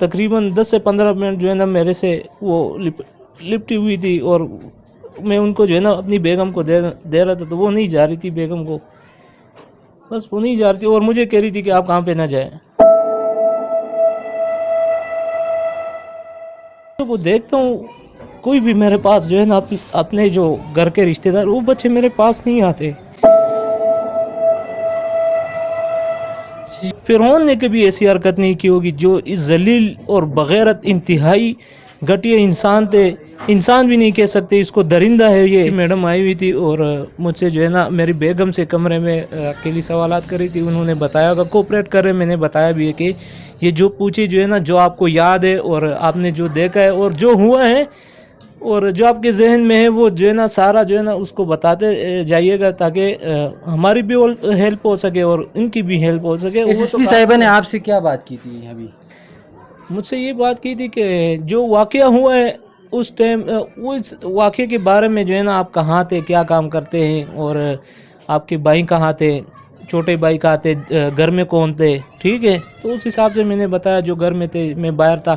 تقریباً 10 سے 15 منٹ جو ہے نا میرے سے وہ لپٹی ہوئی تھی، اور میں ان کو جو ہے نا اپنی بیگم کو دے رہا تھا، تو وہ نہیں جا رہی تھی بیگم کو، بس وہ نہیں جا رہی تھی، اور مجھے کہہ رہی تھی کہ آپ کہاں پہ نہ جائیں۔ وہ دیکھتا ہوں کوئی بھی میرے پاس جو ہے نا اپنے جو گھر کے رشتہ دار، وہ بچے میرے پاس نہیں آتے۔ فرعون نے کبھی ایسی حرکت نہیں کی ہوگی جو اس ذلیل اور بغیرت انتہائی گھٹیا انسان تھے، انسان بھی نہیں کہہ سکتے اس کو، درندہ ہے یہ۔ میڈم آئی ہوئی تھی اور مجھ سے جو ہے نا میری بیگم سے کمرے میں اکیلی سوالات کر رہی تھی، انہوں نے بتایا کہ کوپریٹ کر رہے، میں نے بتایا بھی ہے کہ یہ جو پوچھے جو ہے نا، جو آپ کو یاد ہے اور آپ نے جو دیکھا ہے اور جو ہوا ہے اور جو آپ کے ذہن میں ہے، وہ جو ہے نا سارا جو ہے نا اس کو بتاتے جائیے گا، تاکہ ہماری بھی ہیلپ ہو سکے اور ان کی بھی ہیلپ ہو سکے۔ ایس پی صاحبہ نے آپ سے کیا بات کی تھی ابھی؟ مجھ سے یہ بات کی تھی کہ جو واقعہ ہوا ہے اس ٹائم، اس واقعے کے بارے میں جو ہے نا آپ کہاں تھے، کیا کام کرتے ہیں، اور آپ کے بھائی کہاں تھے، چھوٹے بھائی کہاں تھے، گھر میں کون تھے، ٹھیک ہے۔ تو اس حساب سے میں نے بتایا جو گھر میں تھے، میں باہر تھا،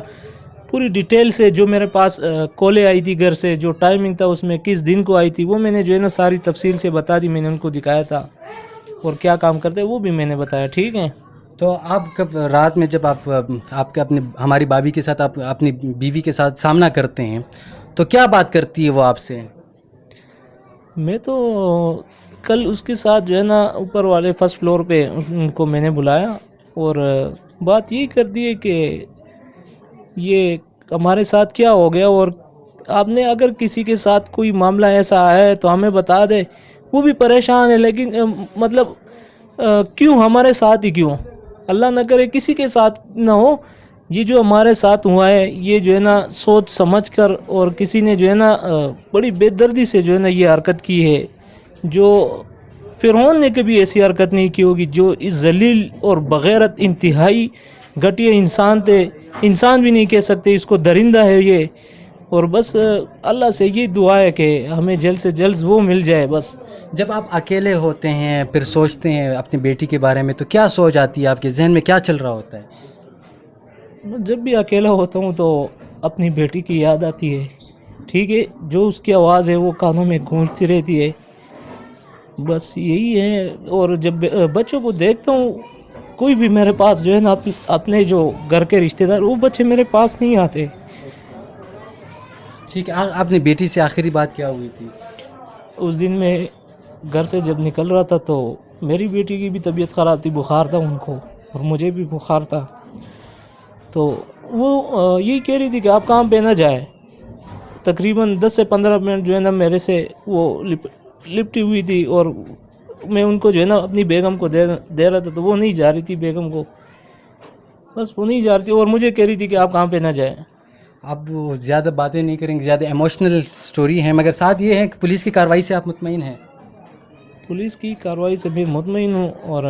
پوری ڈیٹیل سے جو میرے پاس کالیں آئی تھی گھر سے، جو ٹائمنگ تھا اس میں کس دن کو آئی تھی، وہ میں نے جو ہے نا ساری تفصیل سے بتا دی، میں نے ان کو دکھایا تھا، اور کیا کام کرتے وہ بھی میں نے بتایا، ٹھیک ہے۔ تو آپ کب رات میں جب آپ کے اپنے ہماری بھابھی کے ساتھ آپ اپنی بیوی کے ساتھ سامنا کرتے ہیں تو کیا بات کرتی ہے وہ آپ سے؟ میں تو کل اس کے ساتھ جو ہے نا اوپر والے فرسٹ فلور پہ ان کو میں نے بلایا، اور بات یہی کر دی ہے کہ یہ ہمارے ساتھ کیا ہو گیا، اور آپ نے اگر کسی کے ساتھ کوئی معاملہ ایسا آیا ہے تو ہمیں بتا دے۔ وہ بھی پریشان ہے، لیکن مطلب کیوں ہمارے ساتھ ہی کیوں؟ اللہ نہ کرے کسی کے ساتھ نہ ہو، یہ جو ہمارے ساتھ ہوا ہے یہ جو ہے نا سوچ سمجھ کر، اور کسی نے جو ہے نا بڑی بے دردی سے جو ہے نا یہ حرکت کی ہے، جو فرعون نے کبھی ایسی حرکت نہیں کی ہوگی جو اس ذلیل اور بغیرت انتہائی گھٹیا انسان تھے، انسان بھی نہیں کہہ سکتے اس کو، درندہ ہے یہ۔ اور بس اللہ سے یہ دعا ہے کہ ہمیں جلد سے جلد وہ مل جائے بس۔ جب آپ اکیلے ہوتے ہیں پھر سوچتے ہیں اپنی بیٹی کے بارے میں تو کیا سوچ آتی ہے آپ کے ذہن میں، کیا چل رہا ہوتا ہے؟ جب بھی اکیلا ہوتا ہوں تو اپنی بیٹی کی یاد آتی ہے، ٹھیک ہے، جو اس کی آواز ہے وہ کانوں میں گونجتی رہتی ہے، بس یہی ہے۔ اور جب بچوں کو دیکھتا ہوں کوئی بھی میرے پاس جو ہے نا اپنے جو گھر کے رشتہ دار، وہ بچے میرے پاس نہیں آتے۔ ٹھیک ہے، آپ نے بیٹی سے آخری بات کیا ہوئی تھی؟ اس دن میں گھر سے جب نکل رہا تھا تو میری بیٹی کی بھی طبیعت خراب تھی، بخار تھا ان کو اور مجھے بھی بخار تھا، تو وہ یہی کہہ رہی تھی کہ آپ کہاں پہ نہ جائیں۔ تقریباً 10 سے 15 منٹ جو ہے نا میرے سے وہ لپٹی ہوئی تھی، اور میں ان کو جو ہے نا اپنی بیگم کو دے رہا تھا، تو وہ نہیں جا رہی تھی بیگم کو، بس وہ نہیں جا رہی تھی، اور مجھے کہہ رہی تھی کہ آپ کہاں پہ نہ جائیں۔ اب وہ زیادہ باتیں نہیں کریں گے، زیادہ ایموشنل سٹوری ہے، مگر ساتھ یہ ہے کہ پولیس کی کارروائی سے آپ مطمئن ہیں؟ پولیس کی کارروائی سے بھی مطمئن ہوں، اور